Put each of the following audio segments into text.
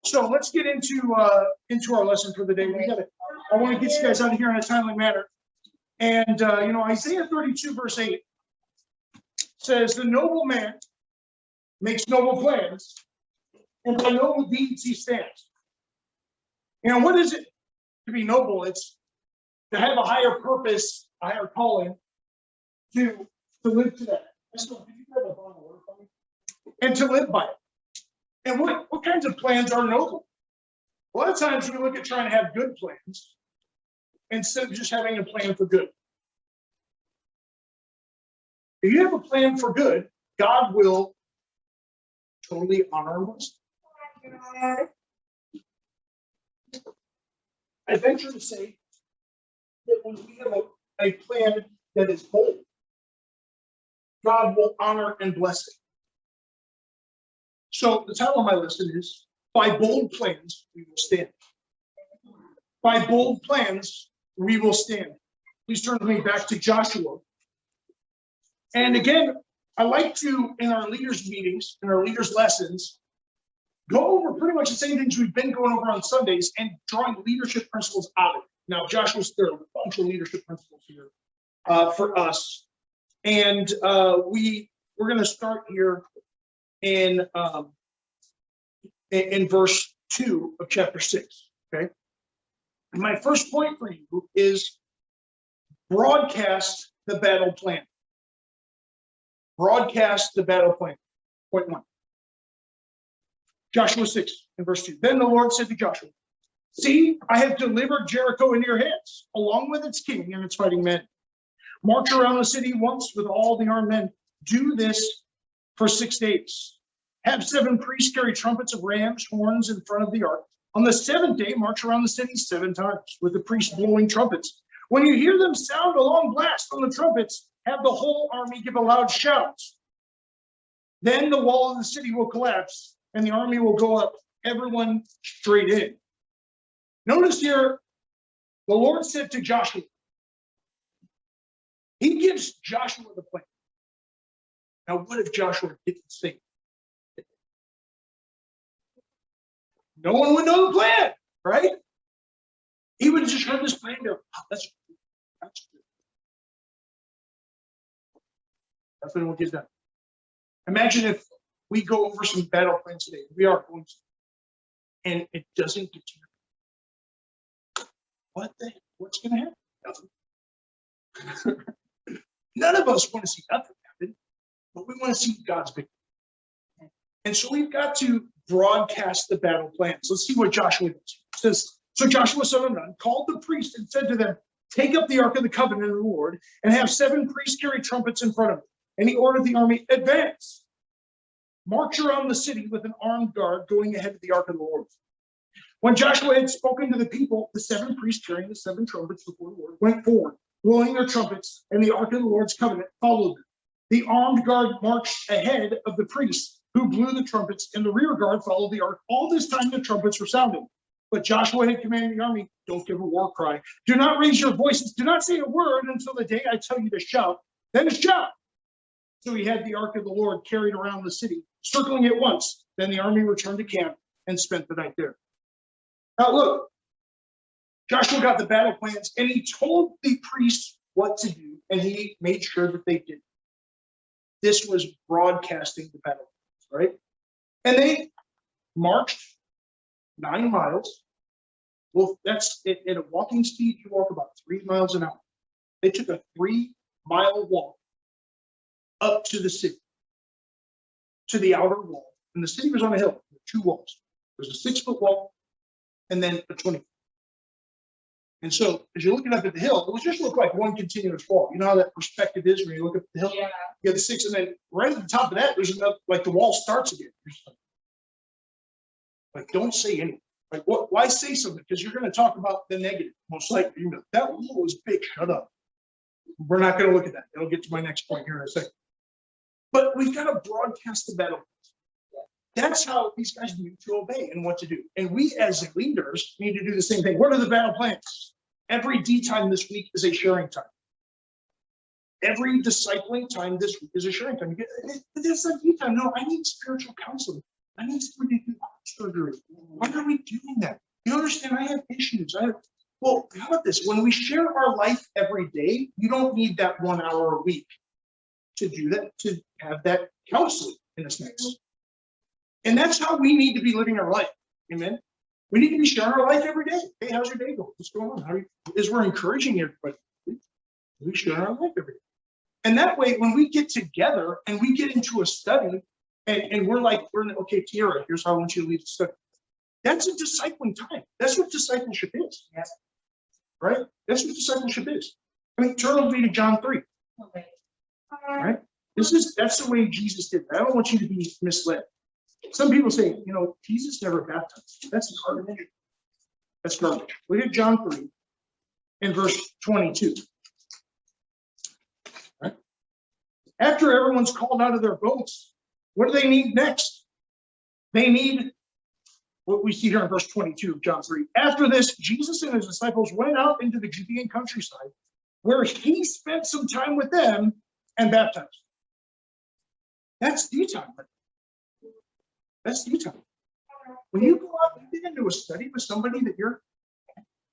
So let's get into our lesson for the day. I want to get you guys out of here in a timely manner. And Isaiah 32 verse 8 says, "The noble man makes noble plans, and by noble deeds he stands." What is it to be noble? It's to have a higher purpose, a higher calling, to live to that. And to live by it. And what kinds of plans are noble? A lot of times we look at trying to have good plans instead of just having a plan for good. If you have a plan for good, God will totally honor and bless. I venture to say that when we have a plan that is bold, God will honor and bless it. So the title of my lesson is, "By Bold Plans, We Will Stand." By bold plans, we will stand. Please turn with me back to Joshua. And again, I like to, in our leaders' meetings, in our leaders' lessons, go over pretty much the same things we've been going over on Sundays and drawing leadership principles out of it. Now, Joshua's there are a bunch of leadership principles here for us. And we're going to start here in verse 2 of chapter 6. Okay. And my first point for you is broadcast the battle plan. Broadcast the battle plan. Point 1. Joshua 6 and verse 2. Then the Lord said to Joshua, "See, I have delivered Jericho into your hands, along with its king and its fighting men. March around the city once with all the armed men. Do this for 6 days. Have 7 priests carry trumpets of ram's horns in front of the ark. On the 7th day, march around the city 7 times with the priests blowing trumpets. When you hear them sound a long blast on the trumpets, have the whole army give a loud shout. Then the wall of the city will collapse and the army will go up, everyone straight in." Notice here, the Lord said to Joshua, he gives Joshua the plan. Now, what if Joshua didn't say? No one would know the plan, right? He would have just heard this plan and go, "Oh, that's good. That's what gets done." Imagine if we go over some battle plans today. We are going to, and it doesn't get to you. What's going to happen? Nothing. None of us want to see nothing happen, but we want to see God's victory. And so we've got to broadcast the battle plans. Let's see what Joshua does. It says, "So Joshua son of Nun called the priests and said to them, 'Take up the ark of the covenant of the Lord and have 7 priests carry trumpets in front of it.' And he ordered the army, 'Advance. March around the city with an armed guard going ahead of the ark of the Lord.' When Joshua had spoken to the people, the 7 priests carrying the 7 trumpets before the Lord went forward, blowing their trumpets, and the ark of the Lord's covenant followed them. The armed guard marched ahead of the priests who blew the trumpets, and the rear guard followed the ark. All this time the trumpets were sounding. But Joshua had commanded the army, 'Don't give a war cry. Do not raise your voices. Do not say a word until the day I tell you to shout. Then shout.' So he had the ark of the Lord carried around the city, circling it once. Then the army returned to camp and spent the night there." Now look, Joshua got the battle plans and he told the priests what to do, and he made sure that they did. This was broadcasting the battle plans, right? And they marched 9 miles. Well, that's at a walking speed, you walk about 3 miles an hour. They took a 3-mile walk up to the city, to the outer wall. And the city was on a hill, there were 2 walls. There's a 6-foot wall and then a 20-foot. And so as you're looking up at the hill, it would just look like one continuous wall. You know how that perspective is when you look up at the hill? Yeah. You have the 6, and then right at the top of that, there's another, like the wall starts again. Like, don't say anything. Like, why say something? Because you're going to talk about the negative. Most likely, that wall was big. Shut up. We're not going to look at that. It'll get to my next point here in a second. But we've got to broadcast the battle. That's how these guys need to obey and what to do. And we as leaders need to do the same thing. What are the battle plans? Every D time this week is a sharing time. Every discipling time this week is a sharing time. But it's not D time. No, I need spiritual counseling. I need somebody to do surgery. Why are we doing that? You understand? I have issues. Well, how about this? When we share our life every day, you don't need that 1 hour a week to do that, to have that counseling in a sense. And that's how we need to be living our life. Amen. We need to be sharing our life every day. Hey, how's your day going? What's going on? As we're encouraging everybody, we share our life every day. And that way, when we get together and we get into a study and we're like, okay, Tiara, here's how I want you to lead the study. That's a discipling time. That's what discipleship is. Yes. Right? That's what discipleship is. I mean, turn over to John 3. Okay. Right? That's the way Jesus did it. I don't want you to be misled. Some people say, Jesus never baptized. That's garbage. That's garbage. Look at John 3 in verse 22. Right? After everyone's called out of their boats, what do they need next? They need what we see here in verse 22 of John 3. After this, Jesus and his disciples went out into the Judean countryside, where he spent some time with them and baptized. That's due time. That's due time. When you go out and get into a study with somebody that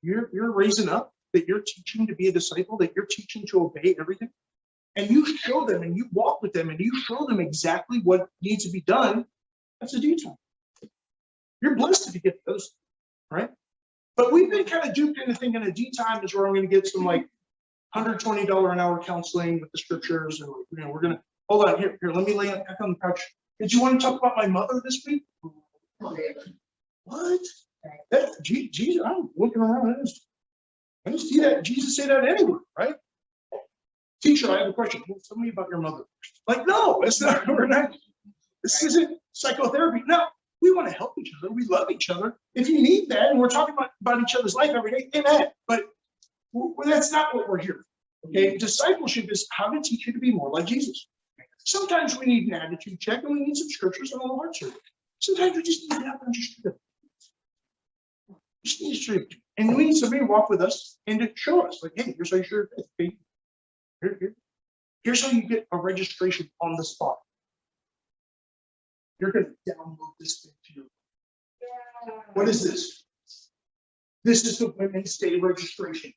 you're raising up, that you're teaching to be a disciple, that you're teaching to obey everything, and you show them and you walk with them and you show them exactly what needs to be done, that's a due time. You're blessed if you get those, right? But we've been kind of duped into thinking a due time is where I'm going to get some like $120 an hour counseling with the scriptures, and we're going to hold on here. Let me lay back on the couch. Did you want to talk about my mother this week? What? Jesus, I'm looking around. I just see that Jesus say that anywhere, right? Teacher, I have a question. Tell me about your mother. Like, no, it's not. We're not. This isn't psychotherapy. No, we want to help each other. We love each other. If you need that, and we're talking about each other's life every day, amen. But that's not what we're here. Okay, discipleship is how to teach you to be more like Jesus. Sometimes we need an attitude check, and we need some scriptures and a little heart surgery. Sometimes we just need to have them just do it. Just need to, and we need somebody to walk with us and to show us, like, hey, here's how you share it. Here's how you get a registration on the spot. You're going to download this thing to your phone. What is this? This is the Women's Day registration.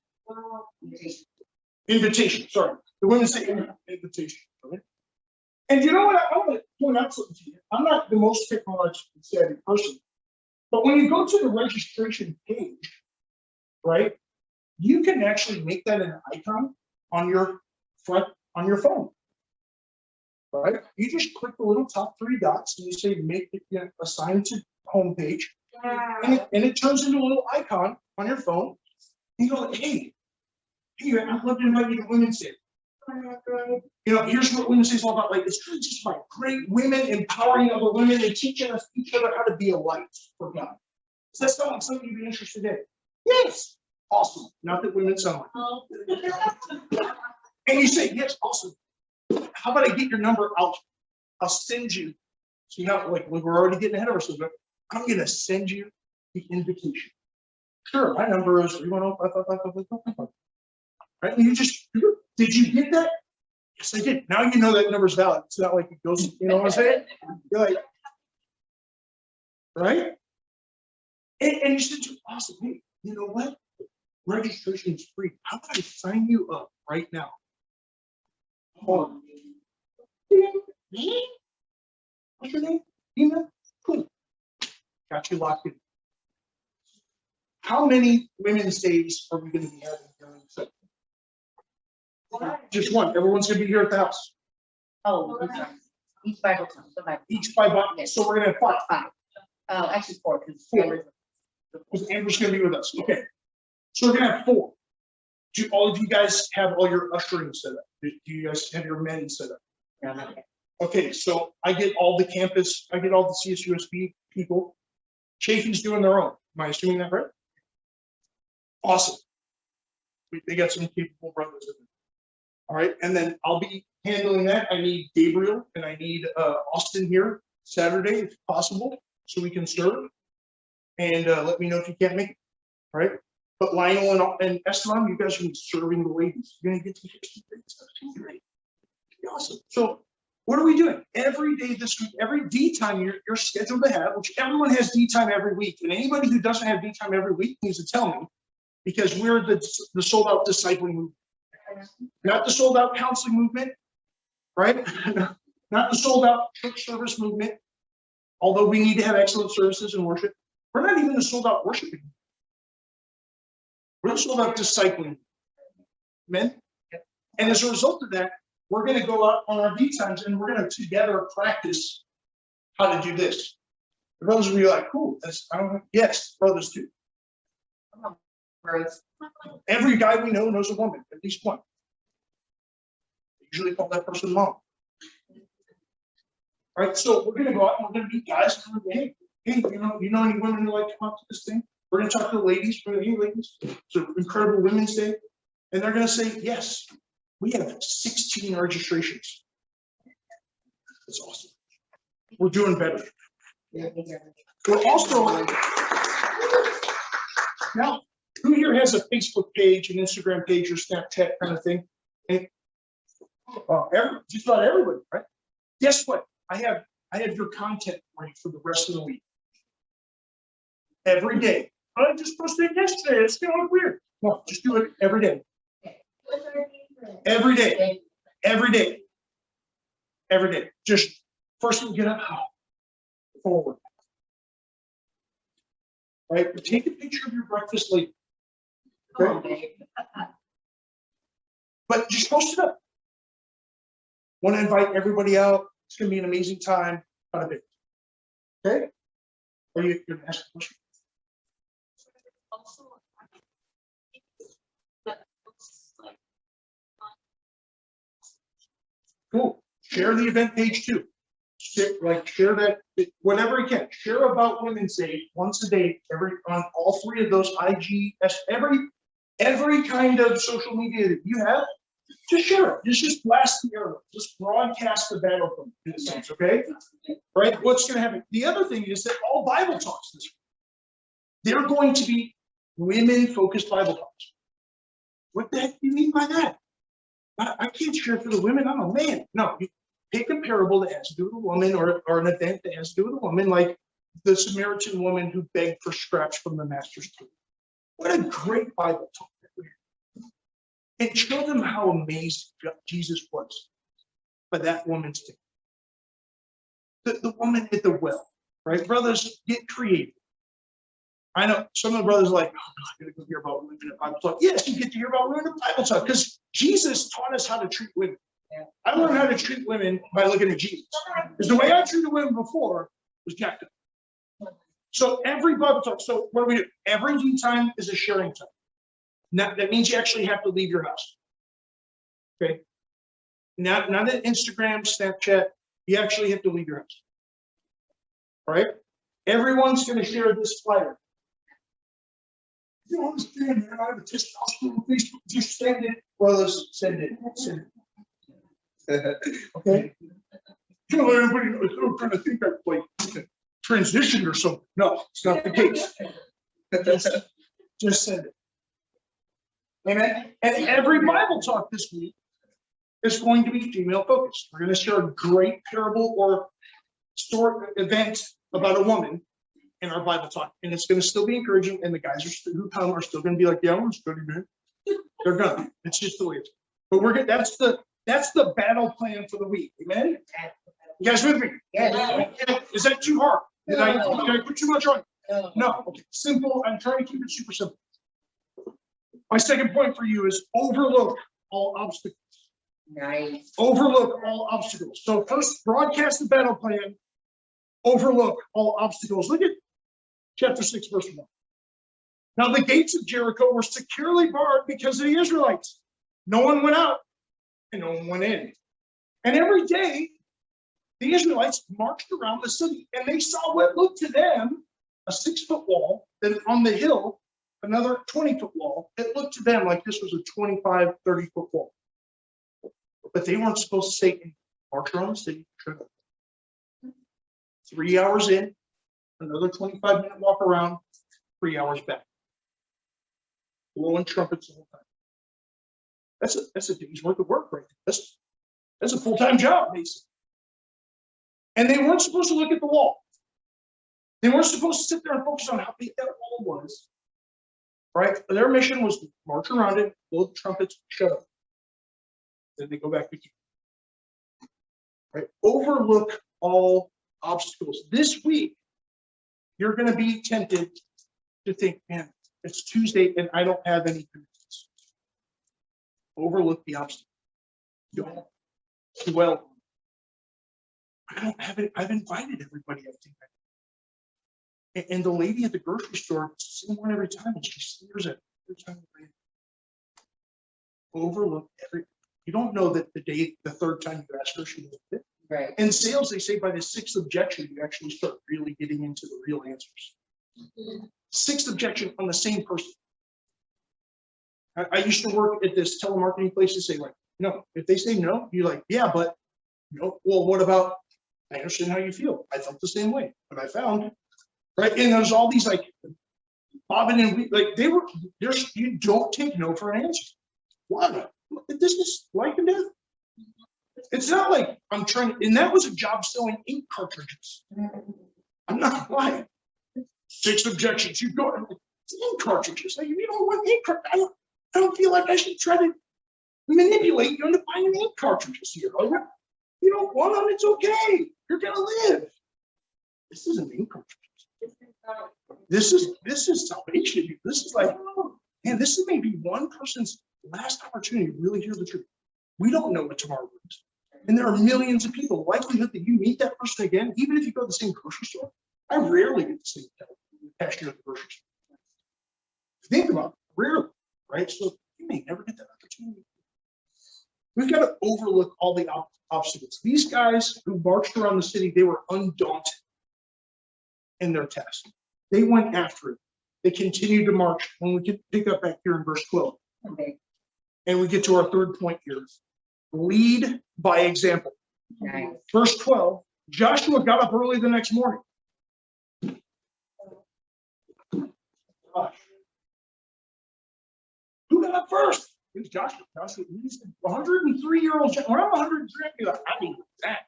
Invitation, sorry. The Women's Day invitation. Okay? And you know what? I want to point out something to you. I'm not the most technologically savvy person, but when you go to the registration page, right, you can actually make that an icon on your phone. Right? You just click the little top 3 dots and you say make it assign to home page, and it turns into a little icon on your phone. You go, hey, I'd love to invite you to Women's Day. Here's what Women's Day is all about. Like, it's really just about great women empowering other women and teaching us each other how to be a light for God. So that's not something you'd be interested in. Yes, awesome. Not that women sound like. And you say, yes, awesome. How about I get your number? I'll send you. So we're already getting ahead of ourselves, but I'm going to send you the invitation. Sure, my number is 310-555-5555. Right? And did you get that? Yes, I did. Now you know that number's valid. It's not like it goes, you know what I'm saying? You're like, right? And you said, awesome. Hey, you know what? Registration is free. How about I sign you up right now? Hold on. What's your name? Tina? Cool. Got you locked in. How many Women's Days are we going to be having here in September? Just one. Everyone's going to be here at the house. Oh, okay. Each Bible time. Each 5 Bibles. Yes. So we're going to have 5. Actually 4. Because Amber's going to be with us. Okay. So we're going to have 4. Do all of you guys have all your ushering set up? Do you guys have your men set up? Yeah. Okay, so I get all the campus, I get all the CSUSB people. Chafee's doing their own. Am I assuming that right? Awesome. They got some capable brothers in there. All right, and then I'll be handling that. I need Gabriel and I need Austin here Saturday, if possible, so we can serve. And let me know if you can't make it. All right. But Lionel and Esteban, you guys are going to be serving the ladies. You're going to get to hear some great stuff. It's going to be awesome. So What are we doing? Every day this week, every D time you're scheduled to have, which everyone has D time every week. And anybody who doesn't have D time every week needs to tell me, because we're the sold out discipling movement. Not the sold out counseling movement, right? Not the sold out church service movement. Although we need to have excellent services and worship, we're not even the sold out worshiping. We're the sold out discipling. Amen. And as a result of that, we're going to go out on our D times and we're going to together practice how to do this. The brothers will be like, cool, that's, I don't know. Yes, brothers do. Every guy we know knows a woman, at least one. They usually call that person mom. All right, so we're going to go out and we're going to be guys. And we're going to, hey, you know any women who like to come up to this thing? We're going to talk to the ladies. We're going to, hey, ladies, it's an incredible Women's Day. And they're going to say, yes, we have 16 registrations. That's awesome. We're doing better. We're also, now, who here has a Facebook page, an Instagram page, or Snapchat kind of thing? And, just about everybody, right? Guess what? I have your content ready for the rest of the week. Every day. I just posted it yesterday. It's gonna look weird. No, just do it every day. Every day. Every day. Every day. Just first thing, get up, forward. Right? Take a picture of your breakfast later. Okay? But just post it up. Want to invite everybody out. It's going to be an amazing time. Kind of big. Okay? Are you going to ask a question? Cool. Share the event page too. Share that, whatever you can. Share about Women's Day once a day, on all three of those IG, every kind of social media that you have. Just share it. Just blast the air. Just broadcast the battle from in a sense, okay? Right? What's going to happen? The other thing is that all Bible talks this week, they're going to be women-focused Bible talks. What the heck do you mean by that? I can't share for the women. I'm a man. No, you pick a parable that has to do with a woman, or an event that has to do with a woman, like the Samaritan woman who begged for scraps from the master's table. What a great Bible talk that we have. And show them how amazing Jesus was by that woman's table. The woman at the well, right? Brothers, get creative. I know some of the brothers are like, oh, I'm going to go hear about women in Bible talk. Yes, you get to hear about women in Bible talk because Jesus taught us how to treat women. Yeah. I learned how to treat women by looking at Jesus. Because the way I treated women before was jacked up. So every Bible talk, so what do we do? Every D time is a sharing time. Now, that means you actually have to leave your house. Okay? Not an Instagram, Snapchat. You actually have to leave your house. All right? Everyone's going to share this flyer. You don't understand, man. I have a testosterone Facebook. Just send it. Brothers, send it. Send it. Okay? You know, everybody is trying to think I've like transitioned or something. No, it's not the case. Just send it. Amen. And every Bible talk this week is going to be female focused. We're going to share a great parable or story event about a woman in our Bible talk, and it's going to still be encouraging. And the guys who come are still going to be like, "Yeah, I'm studying, man." They're gonna. It's just the way it's. But we're gonna. That's the battle plan for the week. Amen. You guys with me? Yeah. Is that too hard? Did I put too much on? No. Okay. Simple. I'm trying to keep it super simple. My second point for you is overlook all obstacles. Nice. Overlook all obstacles. So first, broadcast the battle plan. Overlook all obstacles. Look at chapter 6, verse 1. Now the gates of Jericho were securely barred because of the Israelites. No one went out and no one went in. And every day, the Israelites marched around the city and they saw what looked to them a 6-foot wall, then on the hill, another 20-foot wall. It looked to them like this was a 25, 30-foot wall. But they weren't supposed to say, march around the city. 3 hours in, another 25-minute walk around, 3 hours back. Blowing trumpets the whole time. That's a day's worth of work right there. That's a full-time job, basically. And they weren't supposed to look at the wall. They weren't supposed to sit there and focus on how big that wall was. Right? Their mission was to march around it, blow the trumpets, shut up. Then they go back to camp. Right? Overlook all obstacles. This week, you're going to be tempted to think, man, it's Tuesday and I don't have any commitments. Overlook the obstacle. Don't dwell. I don't have it. I've invited everybody. I think. And the lady at the grocery store, it's the same one every time, and she sneers at every time. Overlook every. You don't know that the third time you ask her, she did it. Right. In sales, they say by the sixth objection, you actually start really getting into the real answers. Sixth objection on the same person. I used to work at this telemarketing place to say, like, no, if they say no, you're like, yeah, but no. Well, what about? I understand how you feel. I felt the same way, but I found, right? And there's all these like bobbing and like they were. There's you don't take no for an answer. Why? This is life and death. It's not like I'm trying, and that was a job selling ink cartridges. I'm not lying. 6 objections. You go ink cartridges. Like, you don't want ink cartridges. I don't feel like I should try to manipulate you into buying ink cartridges here. You don't want them. It's okay. You're gonna live. This isn't ink cartridges. This is salvation. This is like, man, this is maybe one person's last opportunity to really hear the truth. We don't know what tomorrow brings. And there are millions of people. The likelihood that you meet that person again, even if you go to the same grocery store, I rarely get to see the cashier at the grocery store. Think about it, rarely, right? So you may never get that opportunity. We've got to overlook all the obstacles. These guys who marched around the city, they were undaunted in their task. They went after it. They continued to march. When we can pick up back here in verse 12. Okay. And we get to our third point here. Lead by example. Nice. Verse 12, Joshua got up early the next morning. Gosh. Who got up first? It was Joshua. Joshua, he's a 103-year-old. When I'm 103, I'd be like, I need that.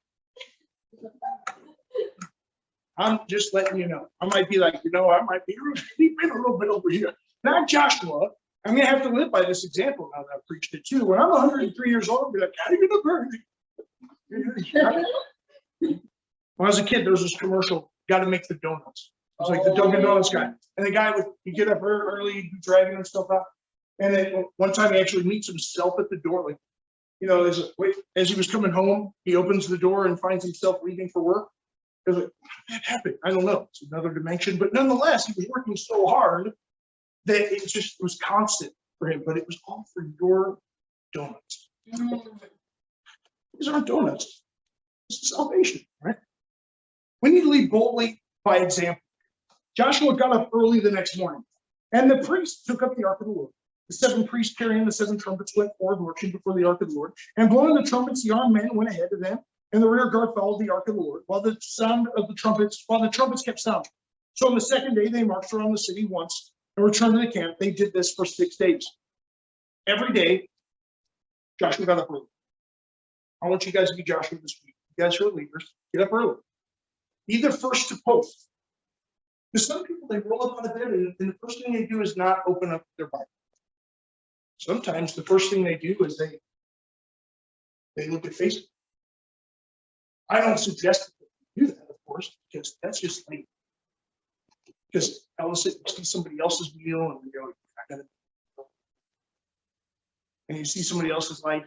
I'm just letting you know. I might be like, I might be a little bit over here. Not Joshua. I'm going to have to live by this example now that I've preached it too. When I'm 103 years old, I'll be like, how are you going to burn me? When I was a kid, there was this commercial, got to make the donuts. It was like the Dunkin' Donuts guy. And the guy he'd get up very early, he'd be dragging himself out. And then one time he actually meets himself at the door. Like, as he was coming home, he opens the door and finds himself leaving for work. It was like, how did that happen? I don't know. It's another dimension. But nonetheless, he was working so hard that it was constant for him, but it was all for your donuts. These aren't donuts. This is salvation, right? We need to lead boldly by example. Joshua got up early the next morning, and the priests took up the ark of the Lord. The 7 priests carrying the 7 trumpets went forward, marching before the ark of the Lord, and blowing the trumpets, the armed men went ahead of them, and the rear guard followed the ark of the Lord, while the trumpets kept sounding. So on the second day, they marched around the city once and returned to the camp. They did this for 6 days. Every day, Joshua got up early. I want you guys to be Joshua this week. You guys who are leaders, get up early. Be the first to post. Because some people, they roll up out of bed and the first thing they do is not open up their Bible. Sometimes the first thing they do is they look at Facebook. I don't suggest that they do that, of course, because that's just late. Because I'll see somebody else's meal and you go, I gotta. And you see somebody else's life,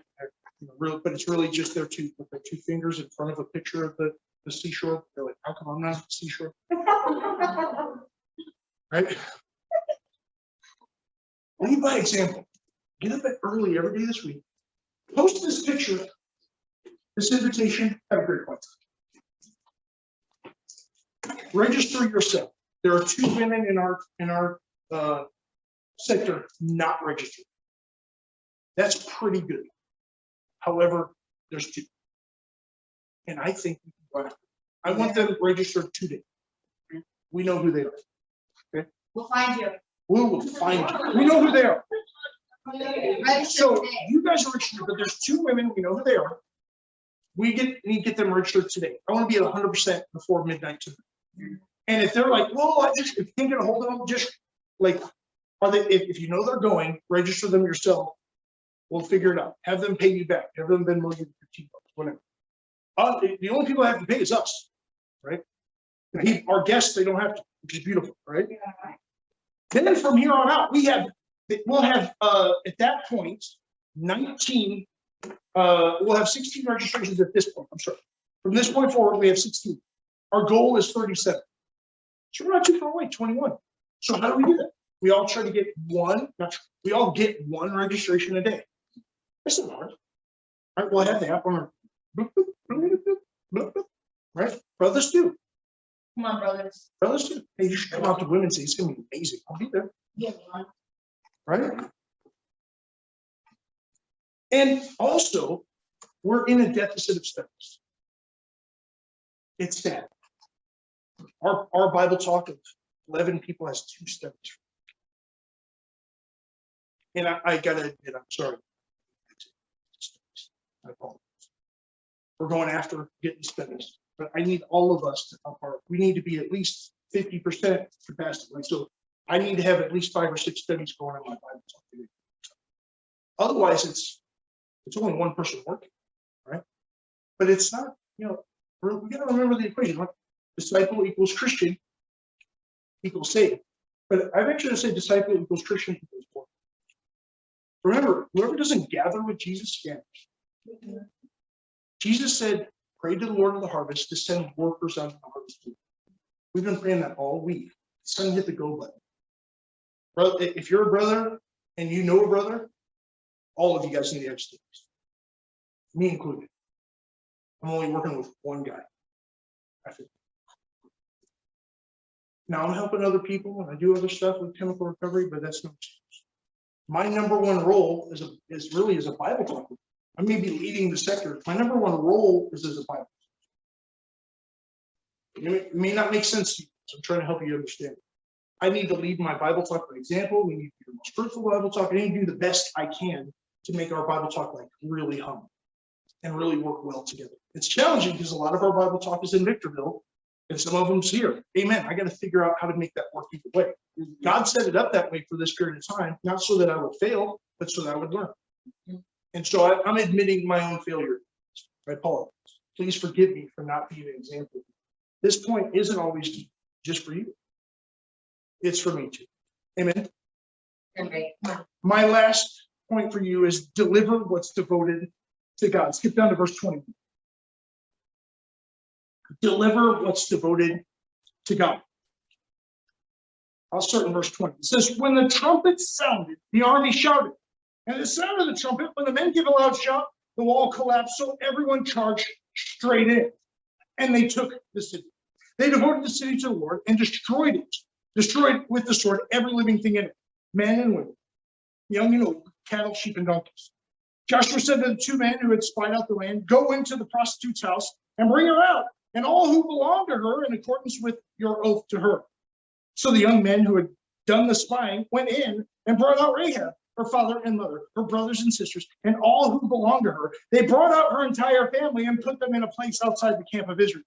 but it's really just their 2 fingers in front of a picture of the seashore. They're like, how come I'm not at the seashore? Right? Lead by example. Get up early every day this week. Post this picture, this invitation. Have a great one. Register yourself. There are 2 women in our sector not registered. That's pretty good. However, there's 2. And I think we can go after them. I want them registered today. We know who they are. Okay? We'll find you. We will find you. We know who they are. Register So today. you guys are registered, but there's 2 women, we know who they are. need to get them registered today. I want to be at 100% before midnight tonight. And if they're like, well, if you can't get a hold of them, just like, if you know they're going, register them yourself. We'll figure it out. Have them pay you back. Have them Venmo you $15, whatever. The only people that have to pay is us, right? Our guests, they don't have to, which is beautiful, right? Then from here on out, we'll have at that point 19. We'll have 16 registrations at this point. I'm sorry. From this point forward, we have 16. Our goal is 37. So we're not too far away, 21. So how do we do that? We all try to get we all get one registration a day. That's not hard. All right, we'll have the app on our right? Brothers do. Come on, brothers. Brothers do. Hey, you should come out to Women's Day. It's gonna be amazing. I'll be there. Yeah. Right? And also, we're in a deficit of studies. It's sad. Our Bible talk of 11 people has 2 studies. And I gotta admit, I'm sorry. I apologize. We're going after getting studies, but I need all of us to help we need to be at least 50% capacity. So I need to have at least 5 or 6 studies going on my Bible talk today. Otherwise, it's only one person working, right? But it's not, we got to remember the equation. Right? Disciple equals Christian equals saved. But I venture to say disciple equals Christian equals poor. Remember, whoever doesn't gather with Jesus scatters. Jesus said, pray to the Lord of the harvest to send workers out of the harvest field. We've been praying that all week. It's time to hit the go button. Brother, if you're a brother and you know a brother, all of you guys need to have studies. Me included. I'm only working with one guy. Now I'm helping other people and I do other stuff with chemical recovery, but that's no excuse. My number one role is really as a Bible talker. I may be leading the sector. My number one role is as a Bible talker. It may not make sense to you, so I'm trying to help you understand. I need to lead my Bible talk by example. We need to do the most fruitful Bible talk. I need to do the best I can to make our Bible talk like really hum and really work well together. It's challenging because a lot of our Bible talk is in Victorville and some of them's here. Amen. I got to figure out how to make that work either way. God set it up that way for this period of time, not so that I would fail, but so that I would learn. And so I'm admitting my own failure. I apologize. Please forgive me for not being an example. This point isn't always just for you. It's for me too. Amen. My last point for you is deliver what's devoted to God. Skip down to verse 20. Deliver what's devoted to God. I'll start in verse 20. It says, when the trumpet sounded, the army shouted. And the sound of the trumpet, when the men give a loud shout, the wall collapsed, so everyone charged straight in. And they took the city. They devoted the city to the Lord and destroyed it. Destroyed with the sword every living thing in it, men and women, young and old, cattle, sheep, and donkeys. Joshua said to the 2 men who had spied out the land, go into the prostitute's house and bring her out, and all who belong to her in accordance with your oath to her. So the young men who had done the spying went in and brought out Rahab, her father and mother, her brothers and sisters, and all who belonged to her. They brought out her entire family and put them in a place outside the camp of Israel.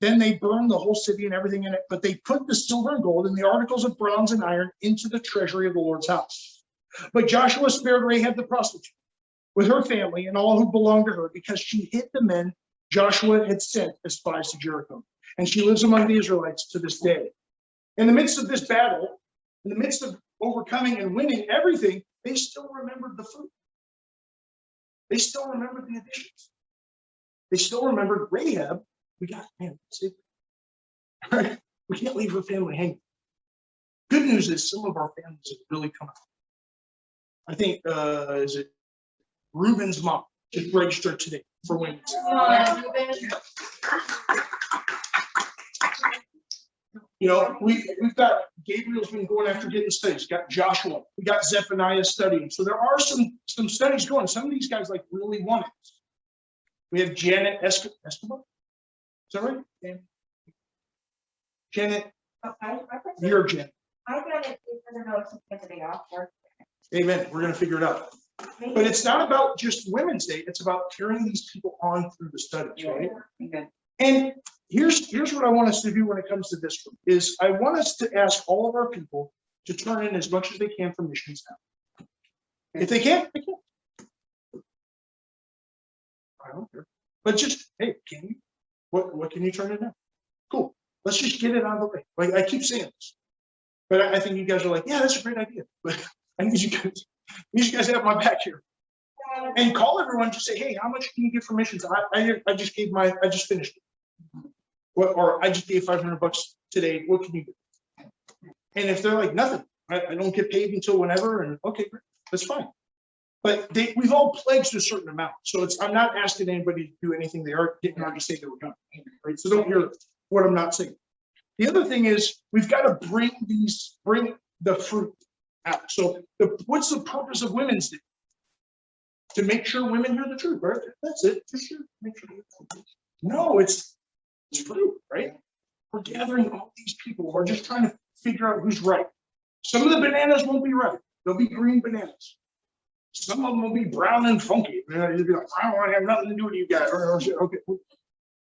Then they burned the whole city and everything in it, but they put the silver and gold and the articles of bronze and iron into the treasury of the Lord's house. But Joshua spared Rahab the prostitute with her family and all who belonged to her, because she hid the men Joshua had sent as spies to Jericho. And she lives among the Israelites to this day. In the midst of this battle, in the midst of overcoming and winning everything, they still remembered the fruit. They still remembered the additions. They still remembered Rahab. We got, man, we can't leave her family hanging. Good news is some of our families have really come out. I think, is it Reuben's mom just registered today for Women's Day. We've got Gabriel's been going after getting studies. Got Joshua. We got Zephaniah studying. So there are some studies going. Some of these guys really want it. We have Janet Escobar. Is that right? Yeah. Janet, you're Janet. I got it because I know it's a day off work. Amen. We're going to figure it out. But it's not about just Women's Day. It's about carrying these people on through the studies, right? Okay. And here's what I want us to do when it comes to this group is I want us to ask all of our people to turn in as much as they can for missions now. If they can't, they can't. I don't care. But just, hey, can you? What can you turn in now? Cool. Let's just get it out of the way. Like I keep saying this. But I think you guys are like, yeah, that's a great idea. But I need you guys to have my back here. And call everyone to say, hey, how much can you give for missions? I just finished it. Or I just gave $500 today. What can you do? And if they're like, nothing, I don't get paid until whenever, and okay, great, that's fine. But we've all pledged a certain amount. So I'm not asking anybody to do anything they didn't already say they were going to. Right? So don't hear what I'm not saying. The other thing is we've got to bring the fruit out. So what's the purpose of Women's Day? To make sure women hear the truth, right? That's it. Just make sure. No, it's fruit, right? We're gathering all these people. We're just trying to figure out who's right. Some of the bananas won't be right. They'll be green bananas. Some of them will be brown and funky. You'll be like, I don't want to have nothing to do with you guys. Okay,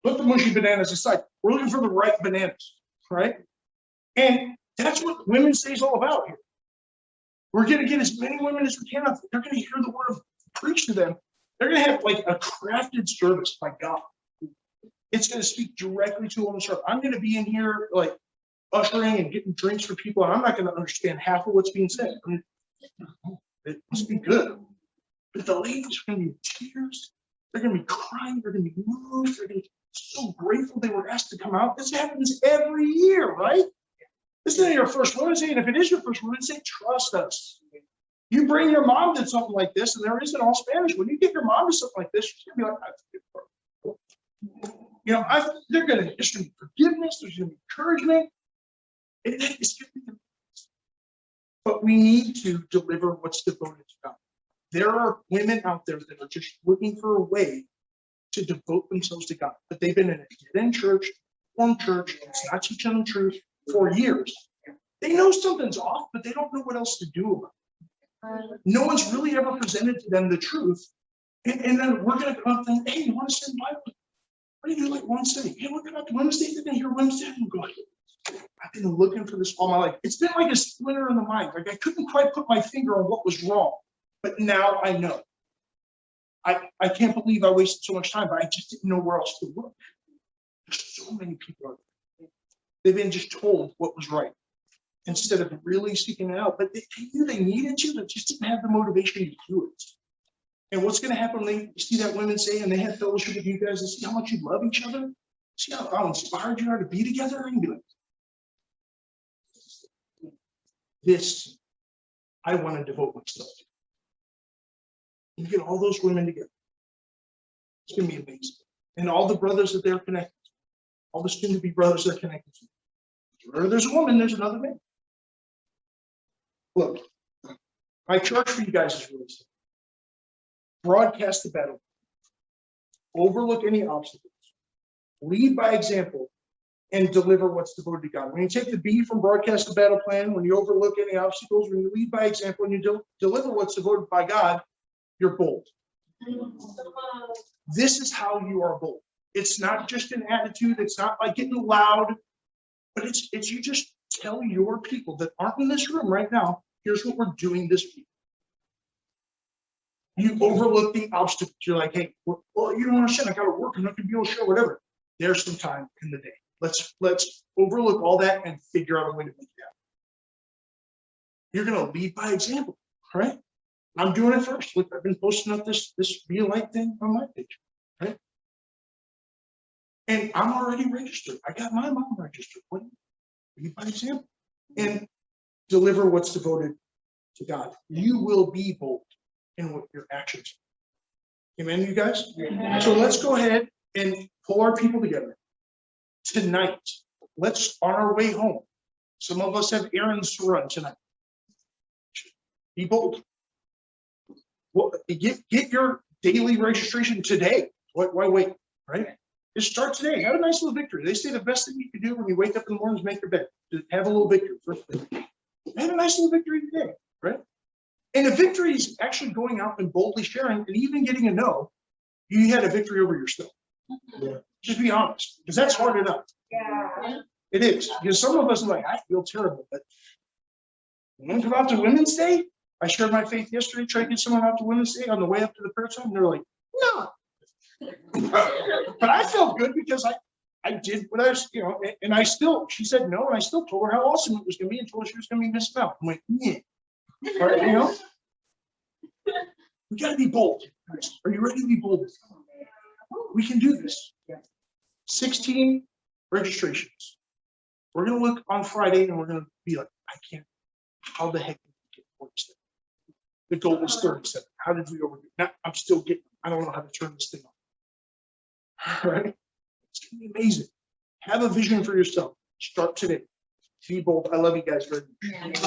put the mushy bananas aside. We're looking for the right bananas, right? And that's what Women's Day is all about here. We're going to get as many women as we can. They're going to hear the word of preach to them. They're going to have like a crafted service by God. It's going to speak directly to them. I'm going to be in here like ushering and getting drinks for people, and I'm not going to understand half of what's being said. I mean, it must be good. But the ladies are going to be in tears. They're going to be crying. They're going to be moved. They're going to be so grateful they were asked to come out. This happens every year, right? This isn't your first Women's Day, and if it is your first Women's Day, trust us. You bring your mom to something like this, and there isn't all Spanish. When you get your mom to something like this, she's going to be like, you know, there's going to be forgiveness. There's going to be encouragement. It's going to be amazing. But we need to deliver what's devoted to God. There are women out there that are just looking for a way to devote themselves to God, but they've been in a dead-end church, Reformed church, it's not teaching the truth for years. They know something's off, but they don't know what else to do about it. No one's really ever presented to them the truth. And then we're going to come up and hey, you want to study Bible? What do you do like Wednesday? Hey, what about Wednesday? They're going to hear Wednesday and go, I've been looking for this all my life. It's been like a splinter in the mind. Like I couldn't quite put my finger on what was wrong, but now I know. I can't believe I wasted so much time, but I just didn't know where else to look. There's so many people out there. They've been just told what was right instead of really seeking it out. But they knew they needed to, they just didn't have the motivation to do it. And what's going to happen when they see that Women's Day and they have fellowship with you guys and see how much you love each other? See how inspired you are to be together? And be like, this, I want to devote myself to. You get all those women together. It's going to be amazing. And all the brothers that they're connected to, all the soon-to-be brothers they're connected to. Wherever there's a woman, there's another man. Look, my charge for you guys is really simple. Broadcast the battle. Overlook any obstacles. Lead by example and deliver what's devoted to God. When you take the B from broadcast the battle plan, when you overlook any obstacles, when you lead by example and you deliver what's devoted by God, you're bold. This is how you are bold. It's not just an attitude. It's not like getting loud, but it's you just tell your people that aren't in this room right now, here's what we're doing this week. You overlook the obstacles. You're like, hey, well, you don't understand. I got to work. I'm not going to be able to show whatever. There's some time in the day. Let's overlook all that and figure out a way to make it happen. You're going to lead by example, right? I'm doing it first. Look, I've been posting up this Be a Light thing on my page, right? And I'm already registered. I got my mom registered. What? Lead by example and deliver what's devoted to God. You will be bold in what your actions are. Amen, you guys? Amen. So let's go ahead and pull our people together. Tonight, let's, on our way home, some of us have errands to run tonight. Be bold. Well, get your daily registration today. Why wait, right? Just start today. Have a nice little victory. They say the best thing you can do when you wake up in the morning is make your bed. Just have a little victory. First thing. Have a nice little victory today, right? And a victory is actually going out and boldly sharing and even getting a no. You had a victory over yourself. Yeah. Just be honest, because that's hard enough. Yeah. It is, because some of us are like, I feel terrible, but when we come out to Women's Day, I shared my faith yesterday, tried to get someone out to Women's Day on the way up to the prayer time, and they're like, no. But I felt good because I did what I was, and I still, she said no, and I still told her how awesome it was gonna be and told her she was gonna be missing out. I'm like, yeah. All right, we gotta be bold. Guys. Are you ready to be bold? We can do this. 16 registrations. We're gonna look on Friday and we're gonna be like, I can't, how the heck did we get 47? The goal was 37. How did we overdo it? Now I'm still getting, I don't know how to turn this thing on. All right? It's gonna be amazing. Have a vision for yourself. Start today. Be bold. I love you guys very much.